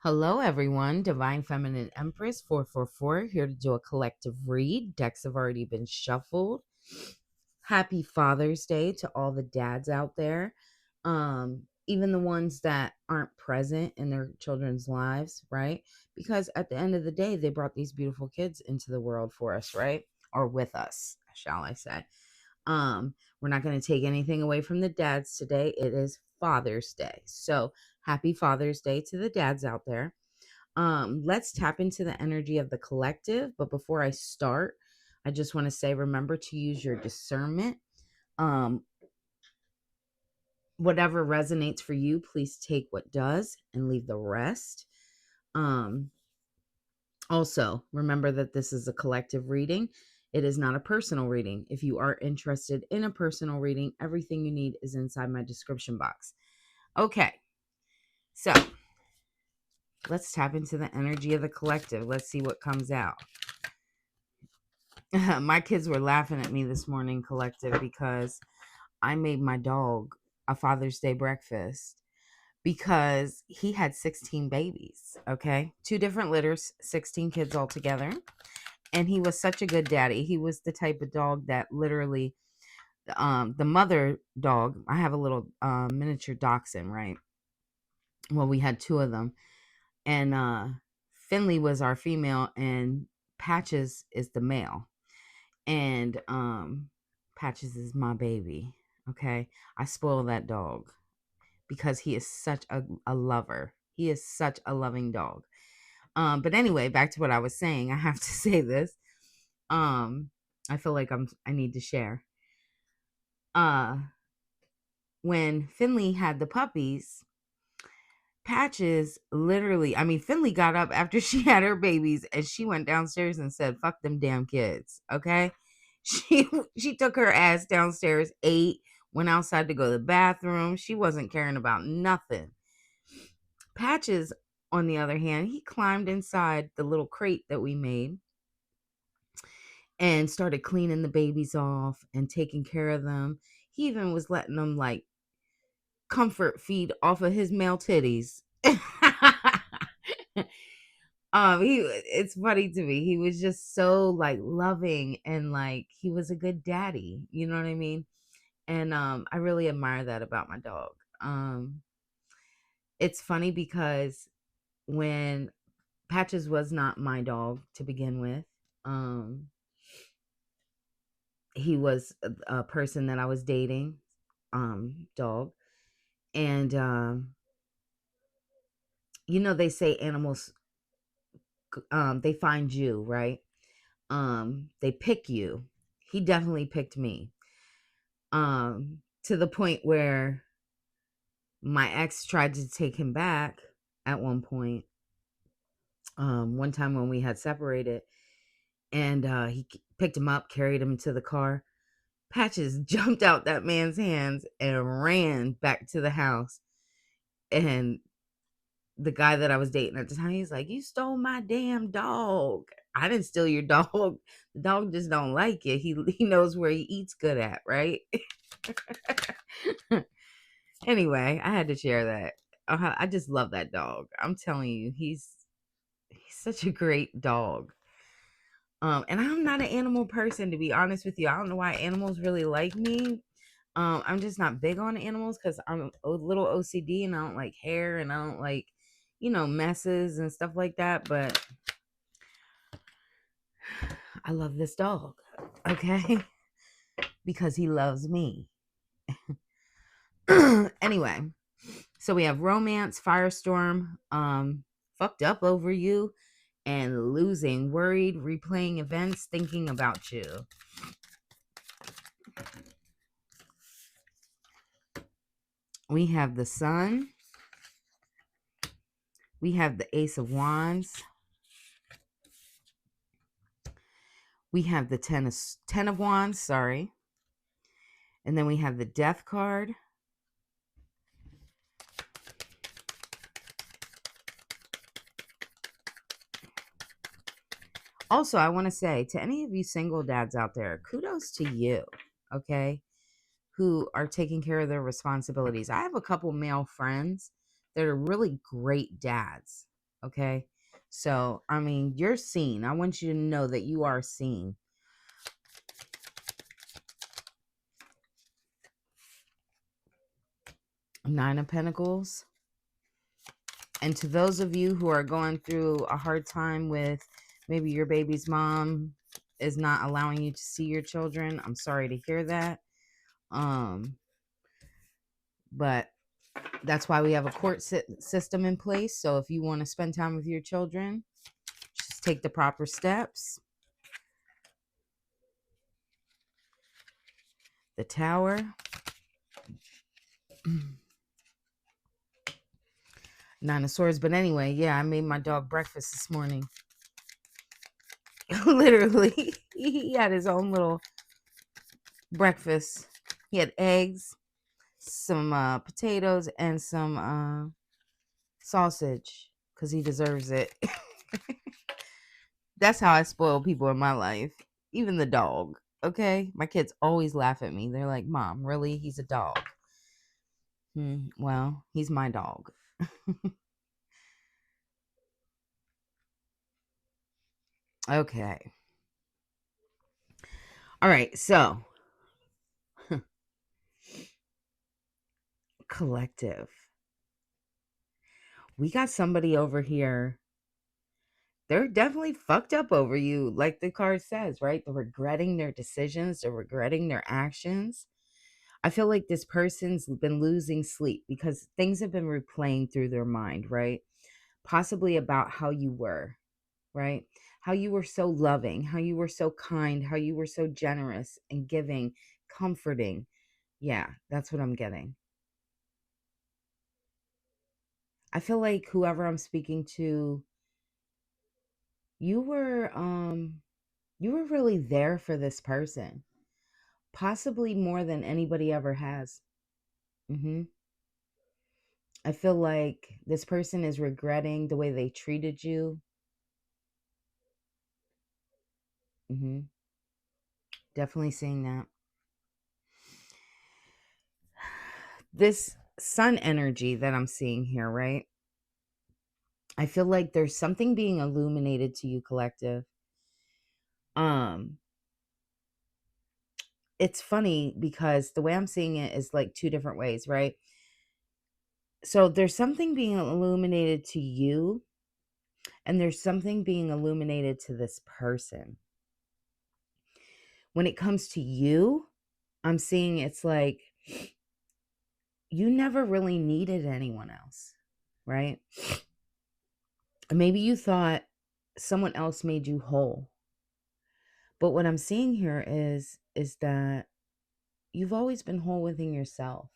Hello, everyone. Divine Feminine Empress 444 here to do a collective read. Decks have already been shuffled. Happy Father's Day to all the dads out there, even the ones that aren't present in their children's lives, right? Because at the end of the day, they brought these beautiful kids into the world for us, right? Or with us, shall I say. We're not going to take anything away from the dads today. It is Father's Day. So happy Father's Day to the dads out there. Let's tap into the energy of the collective. But before I start, I just want to say remember to use your discernment. Um, Whatever resonates for you, please take what does and leave the rest. Um, Also, remember that this is a collective reading. It is not a personal reading. If you are interested in a personal reading, everything you need is inside my description box. Okay, so let's tap into the energy of the collective. Let's see what comes out. My kids were laughing at me this morning, collective, because I made my dog a Father's Day breakfast because he had 16 babies, okay? 2 different litters, 16 kids altogether. And he was such a good daddy. He was the type of dog that literally, the mother dog, I have a little miniature dachshund, right? Well, we had 2 of them. And Finley was our female, and Patches is the male. And Patches is my baby. Okay, I spoil that dog because he is such a lover. He is such a loving dog. But anyway, back to what I was saying. I have to say this. I feel like I need to share. Uh, when Finley had the puppies, Patches literally, I mean, Finley got up after she had her babies and she went downstairs and said, "Fuck them damn kids." Okay. She she took her ass downstairs, ate, went outside to go to the bathroom. She wasn't caring about nothing. Patches, on the other hand, he climbed inside the little crate that we made and started cleaning the babies off and taking care of them. He even was letting them like comfort feed off of his male titties. It's funny to me. He was just so like loving and like he was a good daddy. You know what I mean? And I really admire that about my dog. It's funny because when Patches was not my dog to begin with, um, he was a person that I was dating, dog, and they say animals, they find you, right? They pick you. He definitely picked me. To the point where my ex tried to take him back at one point. One time when we had separated, and he picked him up, carried him to the car. Patches jumped out that man's hands and ran back to the house. And the guy that I was dating at the time, he's like, "You stole my damn dog." I didn't steal your dog. The dog just don't like it. He knows where he eats good at, right? Anyway, I had to share that. I just love that dog. I'm telling you, he's such a great dog. And I'm not an animal person, to be honest with you. I don't know why animals really like me. I'm just not big on animals because I'm a little OCD and I don't like hair and I don't like, messes and stuff like that. But I love this dog, okay? Because he loves me. Anyway, so we have romance, firestorm, fucked up over you, and losing, worried, replaying events, thinking about you. We have the sun. We have the Ace of Wands. We have the ten of Wands, sorry. And then we have the Death card. Also, I want to say to any of you single dads out there, kudos to you, okay, who are taking care of their responsibilities. I have a couple male friends that are really great dads. Okay. So, I mean, you're seen. I want you to know that you are seen. Nine of Pentacles. And to those of you who are going through a hard time with maybe your baby's mom is not allowing you to see your children, I'm sorry to hear that. But that's why we have a court system in place. So if you want to spend time with your children, just take the proper steps. The Tower. Nine of Swords. But anyway, yeah, I made my dog breakfast this morning. Literally, he had his own little breakfast. He had eggs, some potatoes, and some sausage because he deserves it. That's how I spoil people in my life, even the dog. Okay, my kids always laugh at me. They're like, "Mom, really? He's a dog." Well, he's my dog. Okay. All right. So, collective. We got somebody over here. They're definitely fucked up over you, like the card says, right? They're regretting their decisions, they're regretting their actions. I feel like this person's been losing sleep because things have been replaying through their mind, right? Possibly about how you were, right? How you were so loving, how you were so kind, how you were so generous and giving, comforting. Yeah, that's what I'm getting. I feel like whoever I'm speaking to, you were really there for this person, possibly more than anybody ever has. hmm I feel like this person is regretting the way they treated you. hmm Definitely seeing that. This sun energy that I'm seeing here, right? I feel like there's something being illuminated to you, collective. Um, it's funny because the way I'm seeing it is like two different ways, right? So there's something being illuminated to you, and there's something being illuminated to this person. When it comes to you, I'm seeing it's like you never really needed anyone else, right? Maybe you thought someone else made you whole. But what I'm seeing here is that you've always been whole within yourself.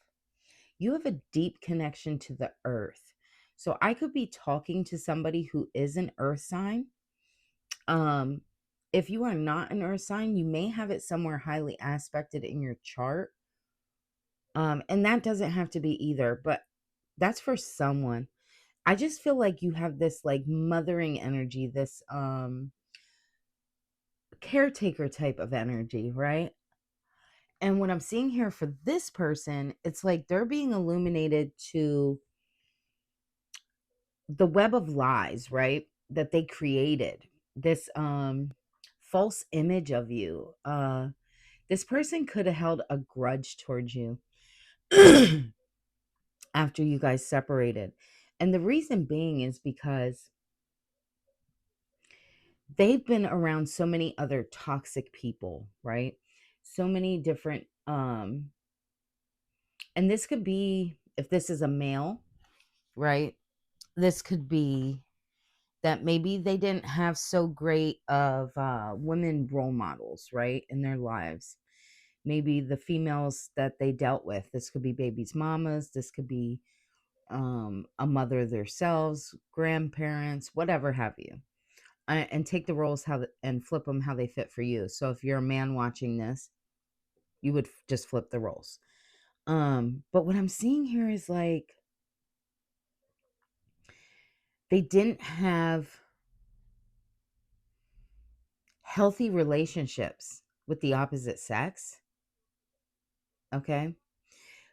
You have a deep connection to the earth. So I could be talking to somebody who is an earth sign. Um if you are not an earth sign, you may have it somewhere highly aspected in your chart. And that doesn't have to be either, but that's for someone. I just feel like you have this like mothering energy, this caretaker type of energy, right? And what I'm seeing here for this person, it's like they're being illuminated to the web of lies, right? That they created. This false image of you. This person could have held a grudge towards you after you guys separated. And the reason being is because they've been around so many other toxic people, right? So many different and this could be, if this is a male, right? This could be that maybe they didn't have so great of women role models, right, in their lives. Maybe the females that they dealt with, this could be babies mamas, this could be a mother themselves, grandparents, whatever have you. And take the roles and flip them how they fit for you. So if you're a man watching this, you would just flip the roles. But what I'm seeing here is like they didn't have healthy relationships with the opposite sex. Okay.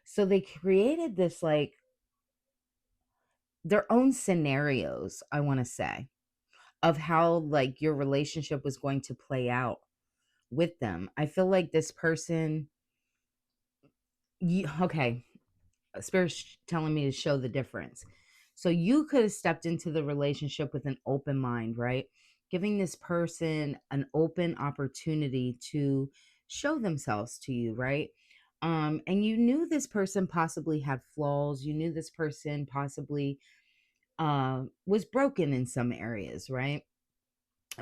So they created this like their own scenarios, I want to say, of how like your relationship was going to play out with them. I feel like this person, okay, Spirit's telling me to show the difference. So you could have stepped into the relationship with an open mind, right? Giving this person an open opportunity to show themselves to you, right? And you knew this person possibly had flaws. You knew this person possibly was broken in some areas, right?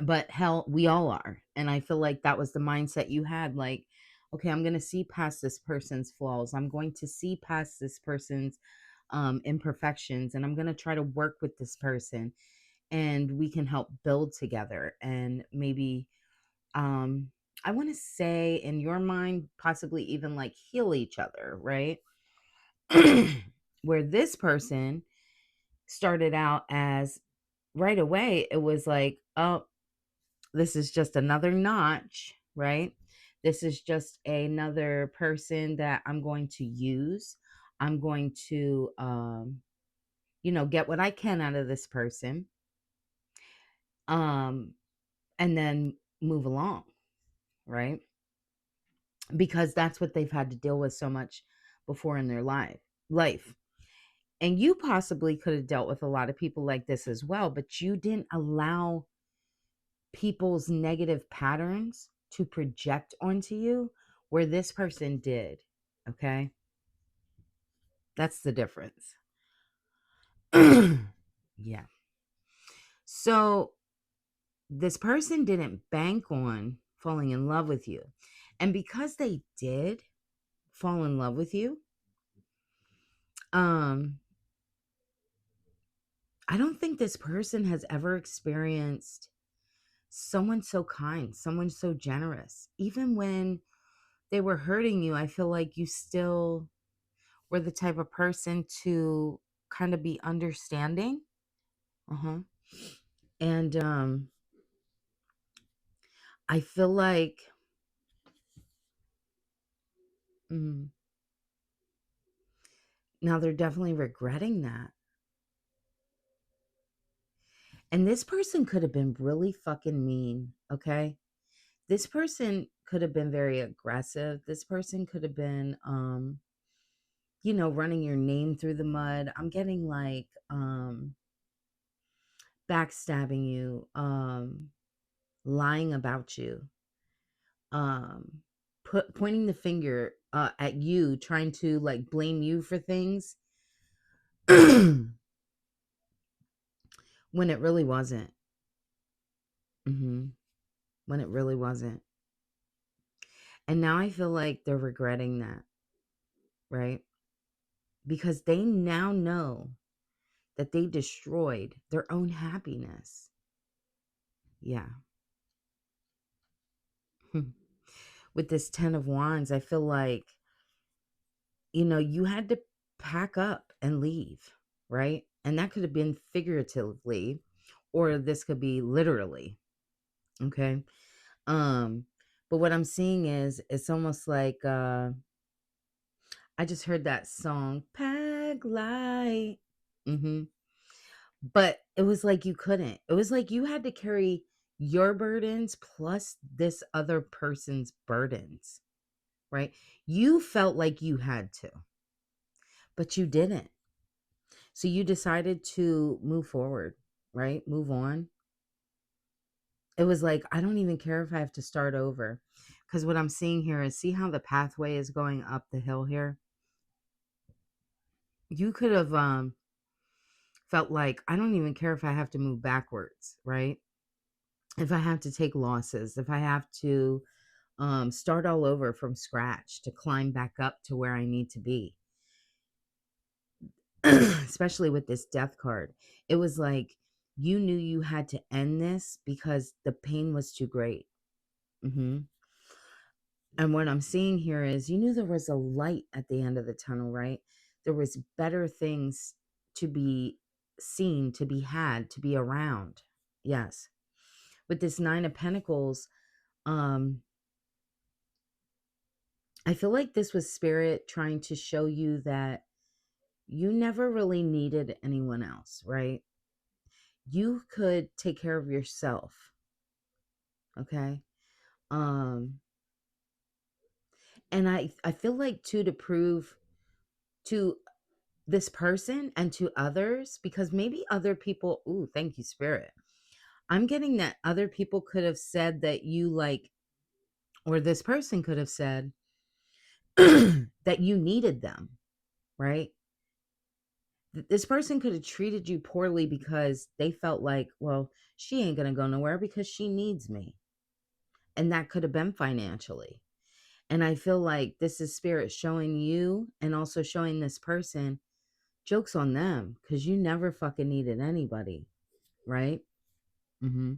But hell, we all are. And I feel like that was the mindset you had. Like, okay, I'm going to see past this person's flaws. I'm going to see past this person's imperfections, and I'm going to try to work with this person, and we can help build together. And maybe, I want to say, in your mind, possibly even like heal each other, right? Where this person started out as right away, it was like, oh, this is just another notch, right? This is just another person that I'm going to use. I'm going to, get what I can out of this person, um, and then move along, right? Because that's what they've had to deal with so much before in their life. And you possibly could have dealt with a lot of people like this as well, but you didn't allow people's negative patterns to project onto you where this person did. Okay. That's the difference. Yeah. So this person didn't bank on falling in love with you. And because they did fall in love with you, um, I don't think this person has ever experienced someone so kind, someone so generous. Even when they were hurting you, I feel like you still were the type of person to kind of be understanding. Uh-huh. And I feel like mm, now they're definitely regretting that. And this person could have been really fucking mean, okay? This person could have been very aggressive. This person could have been running your name through the mud. I'm getting like backstabbing you, lying about you, um pointing the finger at you, trying to like blame you for things when it really wasn't. hmm when it really wasn't. And now I feel like they're regretting that, right? Because they now know that they destroyed their own happiness. Yeah. With this 10 of wands, I feel like you had to pack up and leave, right? And that could have been figuratively, or this could be literally. Okay. Um, but what I'm seeing is it's almost like I just heard that song, Pack Light. hmm But it was like you couldn't. It was like you had to carry your burdens plus this other person's burdens, right? You felt like you had to, but you didn't. So you decided to move forward, right? Move on. It was like, I don't even care if I have to start over. Because what I'm seeing here is, see how the pathway is going up the hill here? You could have felt like, I don't even care if I have to move backwards, right? If I have to take losses, if I have to start all over from scratch to climb back up to where I need to be. Especially with this death card. It was like you knew you had to end this because the pain was too great. hmm And what I'm seeing here is you knew there was a light at the end of the tunnel, right? There was better things to be seen, to be had, to be around. Yes. With this 9 of Pentacles, um, I feel like this was spirit trying to show you that you never really needed anyone else, right? You could take care of yourself, okay? Um and I feel like too, to prove to this person and to others, because maybe other people, ooh, thank you, Spirit. I'm getting that other people could have said that you like, or this person could have said that you needed them, right? This person could have treated you poorly because they felt like, well, she ain't gonna go nowhere because she needs me. And that could have been financially. And I feel like this is Spirit showing you and also showing this person, jokes on them, because you never fucking needed anybody, right? Mm-hmm.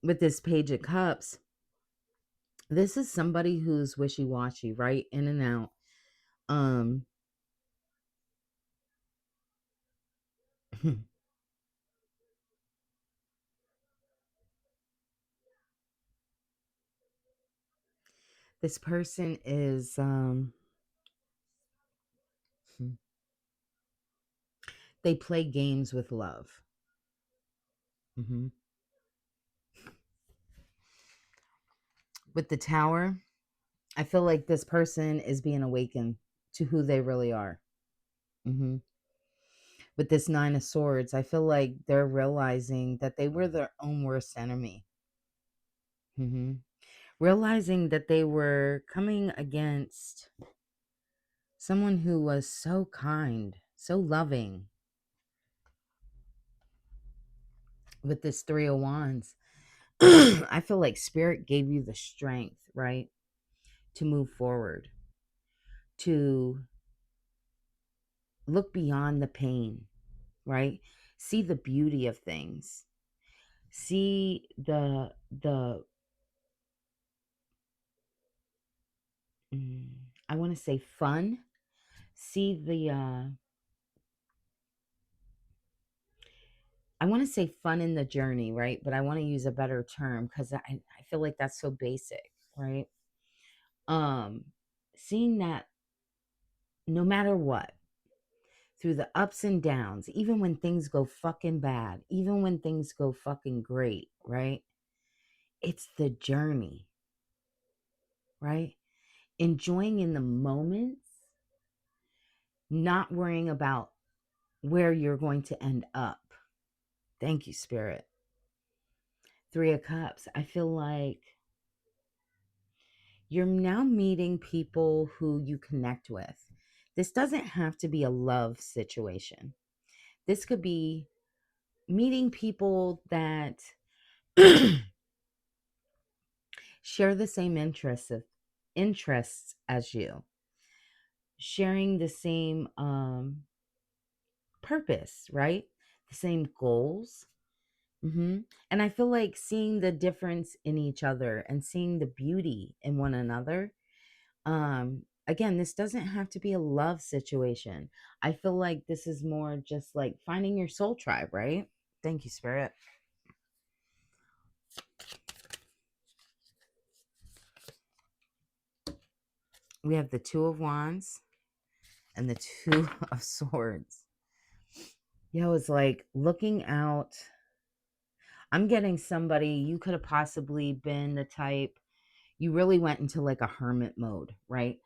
With this Page of Cups, this is somebody who's wishy-washy, right? In and out. Um, this person is they play games with love. Mm-hmm. With the Tower, I feel like this person is being awakened to who they really are. Mm-hmm. With this Nine of Swords, I feel like they're realizing that they were their own worst enemy. Mm-hmm. Realizing that they were coming against someone who was so kind, so loving. With this Three of Wands, I feel like Spirit gave you the strength, right, to move forward, to look beyond the pain, right? See the beauty of things. See the mm, I want to say fun. See the I want to say fun in the journey, right? But I want to use a better term because I feel like that's so basic, right? Um, Seeing that no matter what, through the ups and downs, even when things go fucking bad, even when things go fucking great, right? It's the journey, right? Enjoying in the moments, not worrying about where you're going to end up. Thank you, Spirit. Three of Cups. I feel like you're now meeting people who you connect with. This doesn't have to be a love situation. This could be meeting people that share the same interests as you, sharing the same purpose, right? The same goals. And I feel like seeing the difference in each other and seeing the beauty in one another. Again, this doesn't have to be a love situation. I feel like this is more just like finding your soul tribe, right? Thank you, Spirit. We have the Two of Wands and the Two of Swords. Yo, it's like looking out. I'm getting somebody, you could have possibly been the type, you really went into like a hermit mode, right?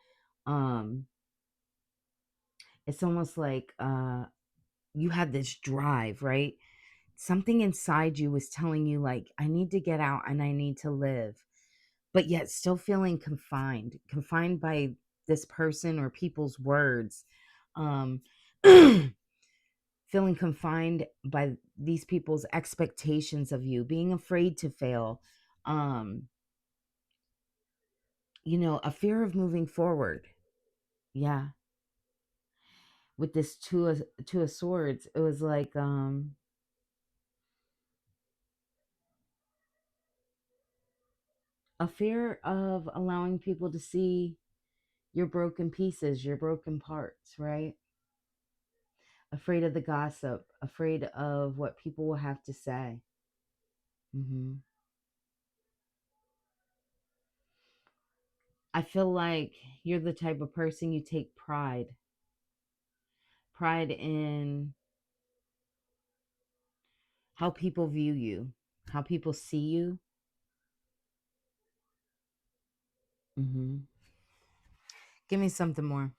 Um, it's almost like you had this drive, right? Something inside you was telling you like, I need to get out and I need to live, but yet still feeling confined by this person or people's words. Um Feeling confined by these people's expectations of you, being afraid to fail. Um a fear of moving forward. Yeah. With this two of swords, it was like a fear of allowing people to see your broken pieces, your broken parts, right? Afraid of the gossip, afraid of what people will have to say. hmm I feel like you're the type of person, you take pride pride in how people view you, how people see you. Give me something more.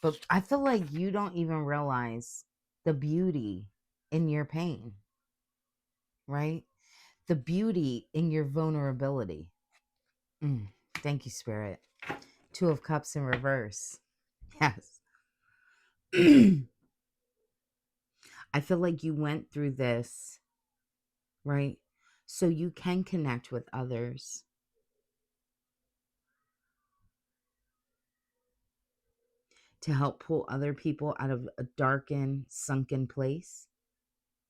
But I feel like you don't even realize the beauty in your pain, right? The beauty in your vulnerability. Thank you, Spirit. Two of Cups in reverse. Yes. I feel like you went through this, right? So you can connect with others. To help pull other people out of a darkened, sunken place.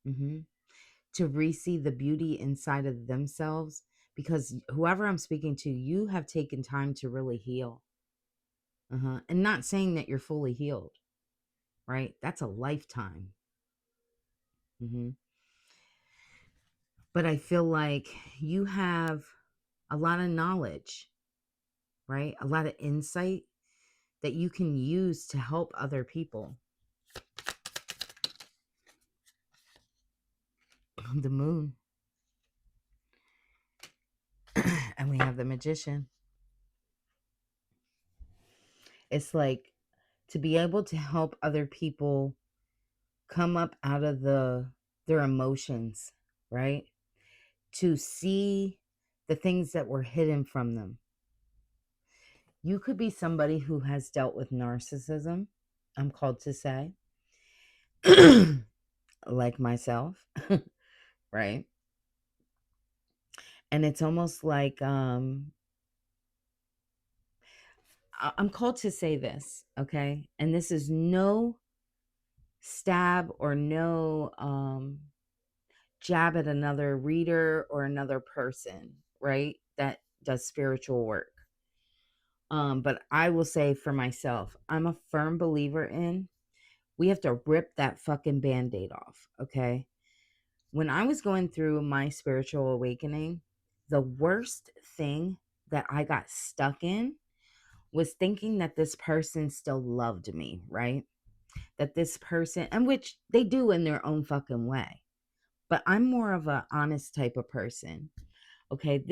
To re-see the beauty inside of themselves, because whoever I'm speaking to, you have taken time to really heal. And not saying that you're fully healed, right? That's a lifetime. But I feel like you have a lot of knowledge, right? A lot of insight that you can use to help other people. The Moon. And we have the Magician. It's like to be able to help other people come up out of their emotions, right? To see the things that were hidden from them. You could be somebody who has dealt with narcissism, I'm called to say, like myself, right? And it's almost like I'm called to say this, okay? And this is no stab or no jab at another reader or another person, right? That does spiritual work. But I will say for myself, I'm a firm believer in we have to rip that fucking band-aid off, okay? When I was going through my spiritual awakening, the worst thing that I got stuck in was thinking that this person still loved me, right? That this person, and which they do in their own fucking way. But I'm more of a honest type of person. Okay,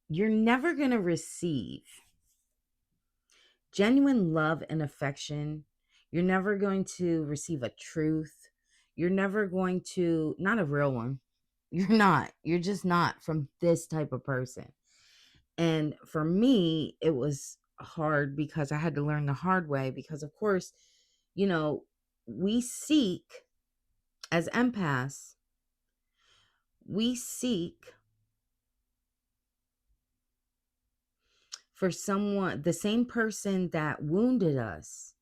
you're never going to receive genuine love and affection. You're never going to receive a truth. You're never going to, not a real one. You're not. You're just not from this type of person. And for me, it was hard because I had to learn the hard way because, of course, we seek, as empaths, we seek for someone, the same person that wounded us,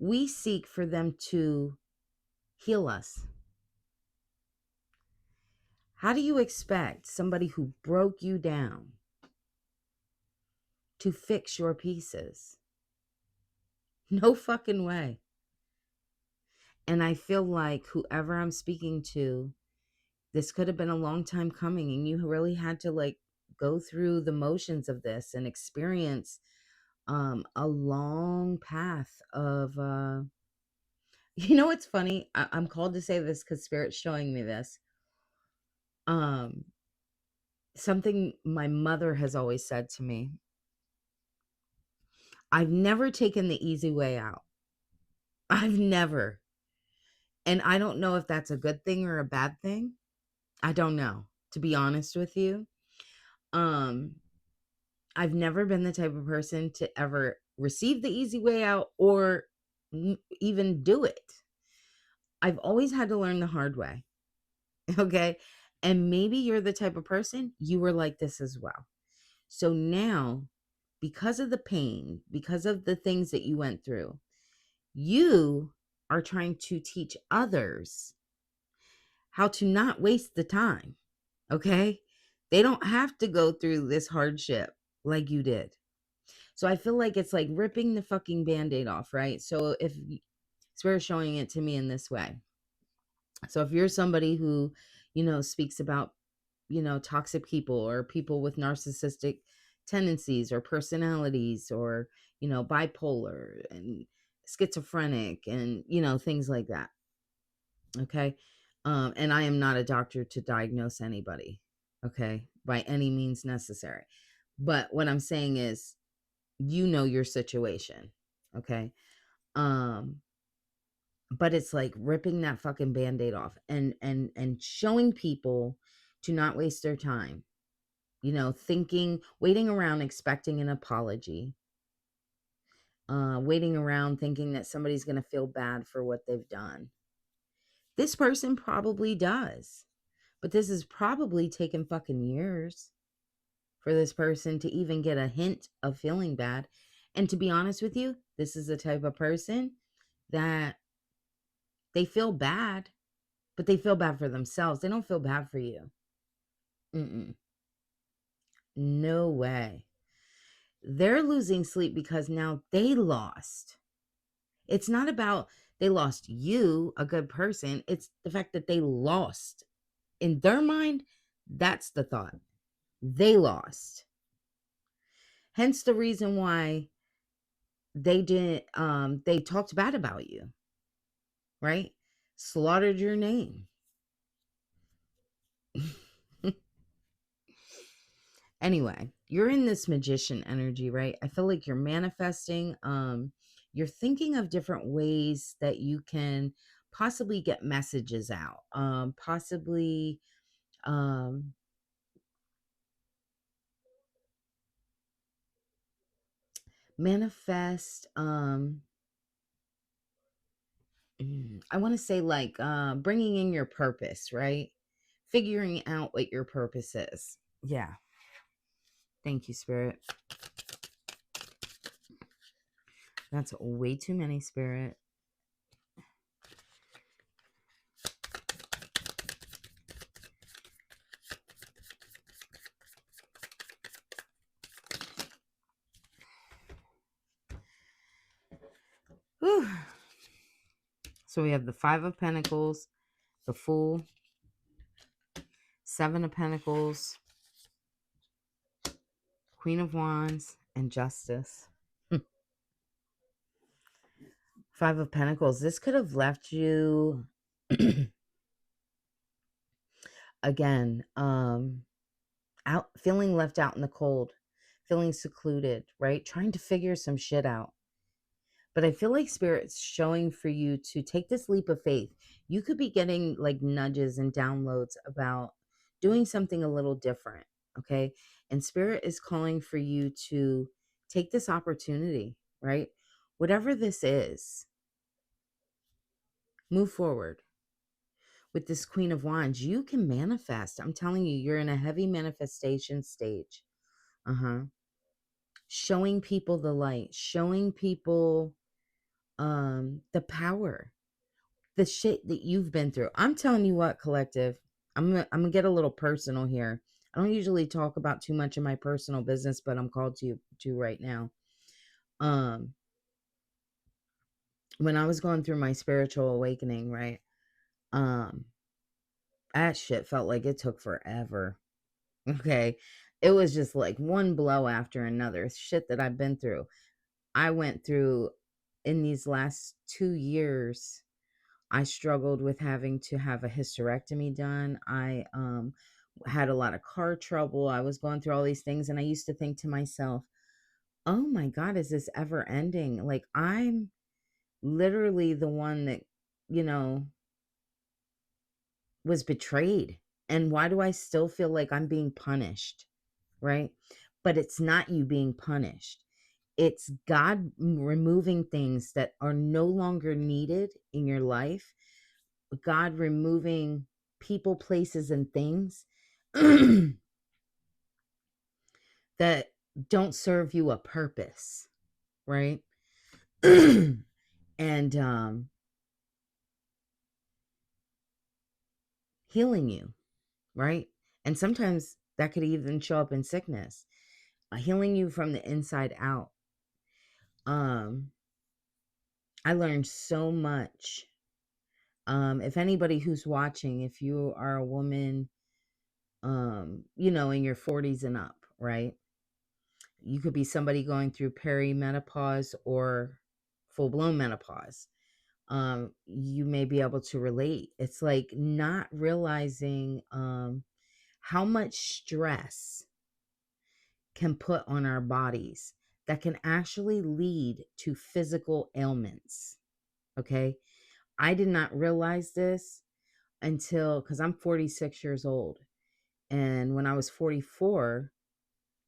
we seek for them to heal us. How do you expect somebody who broke you down to fix your pieces? No fucking way. And I feel like whoever I'm speaking to, this could have been a long time coming, and you really had to go through the motions of this and experience a long path of it's funny. I'm called to say this because Spirit's showing me this. Something my mother has always said to me. I've never taken the easy way out. I've never. And I don't know if that's a good thing or a bad thing. I don't know, to be honest with you. I've never been the type of person to ever receive the easy way out or even do it. I've always had to learn the hard way. Okay. And maybe you're the type of person you were like this as well. So now, because of the pain, because of the things that you went through, you are trying to teach others how to not waste the time. Okay. They don't have to go through this hardship like you did. So I feel like it's like ripping the fucking band-aid off, right? So if Spirit's showing it to me in this way. So if you're somebody who, speaks about, toxic people or people with narcissistic tendencies or personalities, or, bipolar and schizophrenic and, things like that. Okay. And I am not a doctor to diagnose anybody. Okay. By any means necessary. But what I'm saying is, your situation. Okay. Um, but it's like ripping that fucking band-aid off and showing people to not waste their time, waiting around expecting an apology, waiting around thinking that somebody's going to feel bad for what they've done. This person probably does, but this has probably taken fucking years for this person to even get a hint of feeling bad. And to be honest with you, this is the type of person that they feel bad, but they feel bad for themselves. They don't feel bad for you. Mm-mm. No way. They're losing sleep because now they lost. It's not about they lost you, a good person. It's the fact that they lost. In their mind, that's the thought. They lost. Hence the reason why they talked bad about you, right? Slaughtered your name. Anyway, you're in this magician energy, right? I feel like you're manifesting. You're thinking of different ways that you can possibly get messages out. Possibly manifest. I want to say like bringing in your purpose, right? Figuring out what your purpose is. Yeah. Thank you, Spirit. That's way too many, Spirit. Whew. So we have the Five of Pentacles, the Fool, Seven of Pentacles, Queen of Wands, and Justice. Five of Pentacles. This could have left you again, out, feeling left out in the cold, feeling secluded, right? Trying to figure some shit out. But I feel like Spirit's showing for you to take this leap of faith. You could be getting like nudges and downloads about doing something a little different. Okay. And Spirit is calling for you to take this opportunity, right? Whatever this is, move forward. With this Queen of Wands, you can manifest. I'm telling you, you're in a heavy manifestation stage. Showing people the light, showing people the power, the shit that you've been through. I'm telling you what, collective, I'm gonna get a little personal here. I don't usually talk about too much of my personal business, but I'm called to right now. When I was going through my spiritual awakening, right? That shit felt like it took forever. Okay. It was just like one blow after another. Shit that I've been through. I went through in these last 2 years. I struggled with having to have a hysterectomy done. I had a lot of car trouble. I was going through all these things, and I used to think to myself, "Oh my God, is this ever ending?" Like, I'm literally the one that, you know, was betrayed. And why do I still feel like I'm being punished? Right? But it's not you being punished. It's God removing things that are no longer needed in your life. God removing people, places, and things that don't serve you a purpose, right? And healing you, right? And sometimes that could even show up in sickness, healing you from the inside out. I learned so much. If anybody who's watching, if you are a woman, in your 40s and up, right? You could be somebody going through perimenopause or full-blown menopause. You may be able to relate. It's like not realizing how much stress can put on our bodies that can actually lead to physical ailments. Okay. I did not realize this until, because I'm 46 years old. And when I was 44,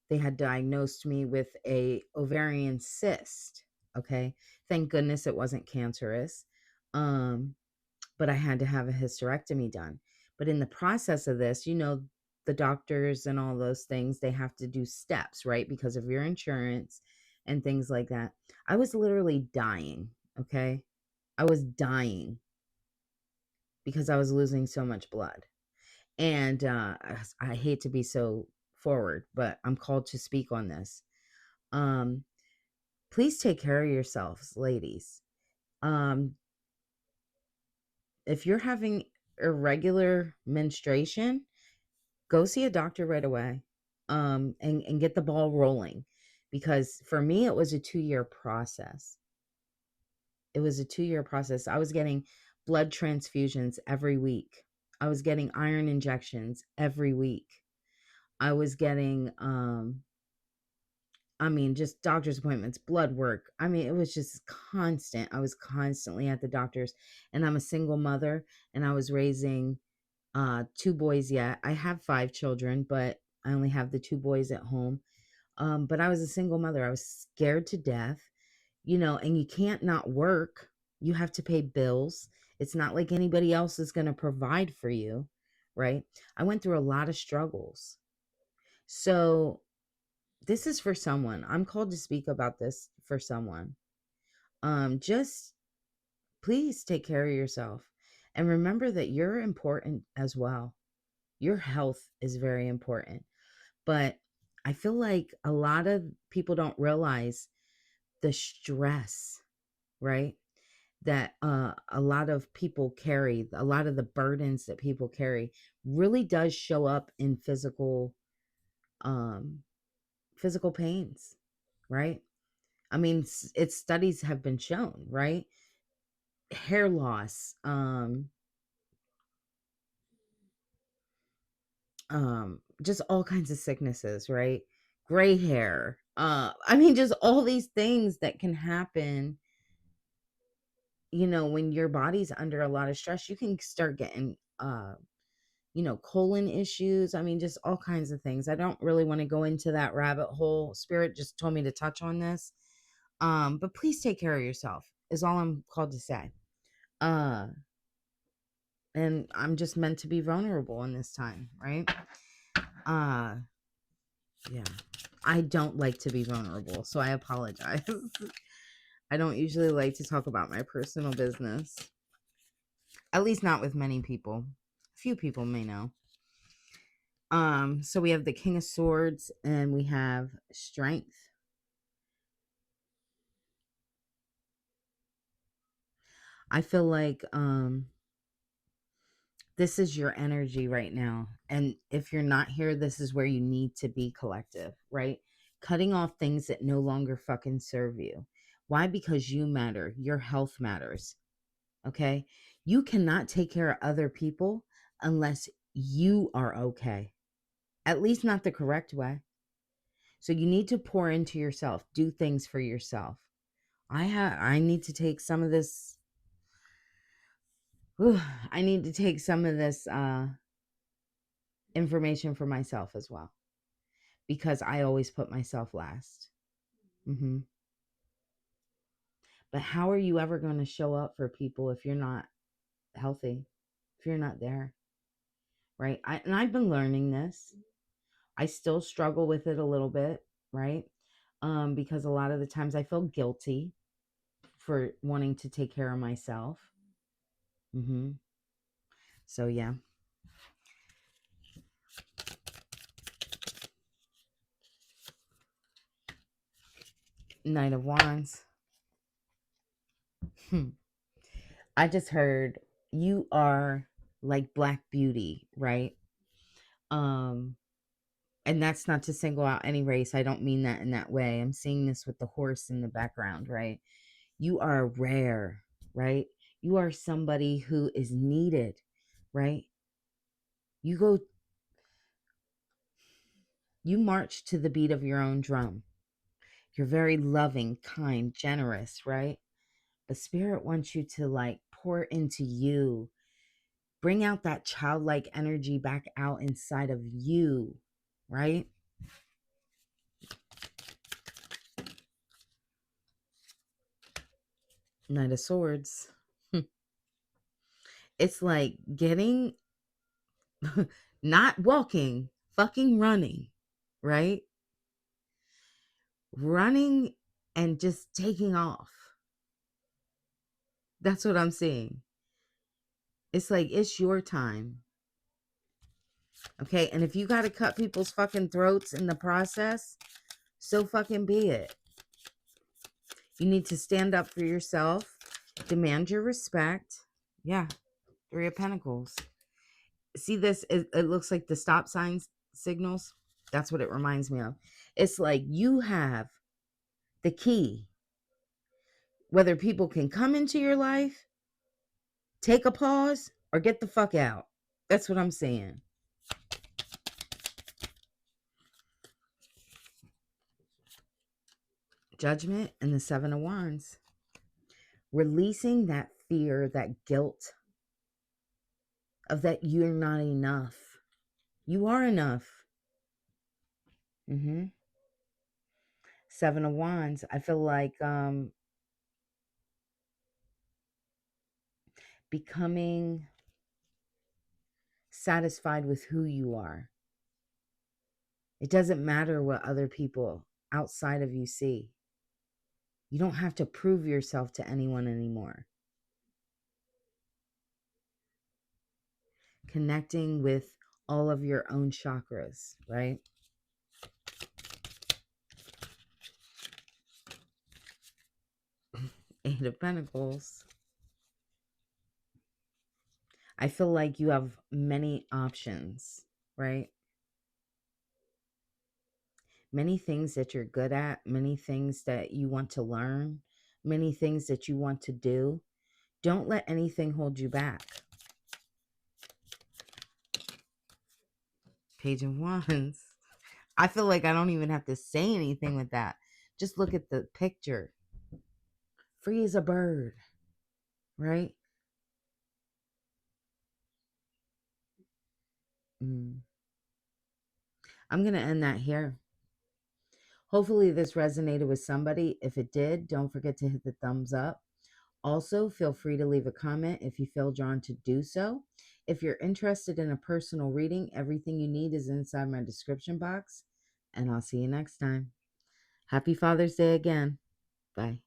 they had diagnosed me with a ovarian cyst. Okay. Thank goodness it wasn't cancerous. But I had to have a hysterectomy done. But in the process of this, the doctors and all those things, they have to do steps, right? Because of your insurance and things like that. I was literally dying. Okay. I was dying because I was losing so much blood. And I hate to be so forward, but I'm called to speak on this. Um, Please take care of yourselves, ladies. Um, if you're having irregular menstruation, go see a doctor right away. And get the ball rolling. Because for me, it was a 2-year process. It was a 2-year process. I was getting blood transfusions every week. I was getting iron injections every week. I was getting just doctor's appointments, blood work. It was just constant. I was constantly at the doctor's, and I'm a single mother, and I was raising 2 boys yet. I have 5 children, but I only have the 2 boys at home. But I was a single mother. I was scared to death, and you can't not work. You have to pay bills. It's not like anybody else is going to provide for you, right? I went through a lot of struggles. So this is for someone. I'm called to speak about this for someone. Just please take care of yourself and remember that you're important as well. Your health is very important. But I feel like a lot of people don't realize the stress, right? That a lot of people carry, a lot of the burdens that people carry really does show up in um, physical pains, right? It's studies have been shown, right? Hair loss, just all kinds of sicknesses, right? Gray hair. Just all these things that can happen, when your body's under a lot of stress. You can start getting colon issues. Just all kinds of things. I don't really want to go into that rabbit hole. Spirit just told me to touch on this. But please take care of yourself is all I'm called to say. Uh and I'm just meant to be vulnerable in this time, right? Uh yeah. I don't like to be vulnerable, so I apologize. I don't usually like to talk about my personal business. At least not with many people. Few people may know. So we have the King of Swords and we have Strength. I feel like this is your energy right now. And if you're not here, this is where you need to be, collective, right? Cutting off things that no longer fucking serve you. Why? Because you matter. Your health matters. Okay? You cannot take care of other people unless you are okay. At least not the correct way. So you need to pour into yourself. Do things for yourself. I need to take some of this. I need to take some of this information for myself as well, because I always put myself last. But how are you ever going to show up for people if you're not healthy, if you're not there, right? And I've been learning this. I still struggle with it a little bit, right? Because a lot of the times I feel guilty for wanting to take care of myself. So yeah. Knight of Wands. I just heard you are like Black Beauty, right? Um And that's not to single out any race. I don't mean that in that way. I'm seeing this with the horse in the background, right? You are rare, right? You are somebody who is needed, right? You go, you march to the beat of your own drum. You're very loving, kind, generous, right? But spirit wants you to like pour into you, bring out that childlike energy back out inside of you, right? Knight of Swords. It's like getting, not walking, fucking running, right? Running and just taking off. That's what I'm seeing. It's like, it's your time. Okay. And if you got to cut people's fucking throats in the process, so fucking be it. You need to stand up for yourself, demand your respect. Yeah. 3 of Pentacles. See this? It looks like the stop signs signals. That's what it reminds me of. It's like you have the key. Whether people can come into your life, take a pause, or get the fuck out. That's what I'm saying. Judgment and the 7 of Wands. Releasing that fear, that guilt of that you're not enough. You are enough. 7 of Wands. I feel like becoming satisfied with who you are. It doesn't matter what other people outside of you see. You don't have to prove yourself to anyone anymore. Connecting with all of your own chakras, right? Eight of Pentacles. I feel like you have many options, right? Many things that you're good at, many things that you want to learn, many things that you want to do. Don't let anything hold you back. Page of Wands. I feel like I don't even have to say anything with that. Just look at the picture. Free as a bird, right? I'm going to end that here. Hopefully this resonated with somebody. If it did, don't forget to hit the thumbs up. Also, feel free to leave a comment if you feel drawn to do so. If you're interested in a personal reading, everything you need is inside my description box. And I'll see you next time. Happy Father's Day again. Bye.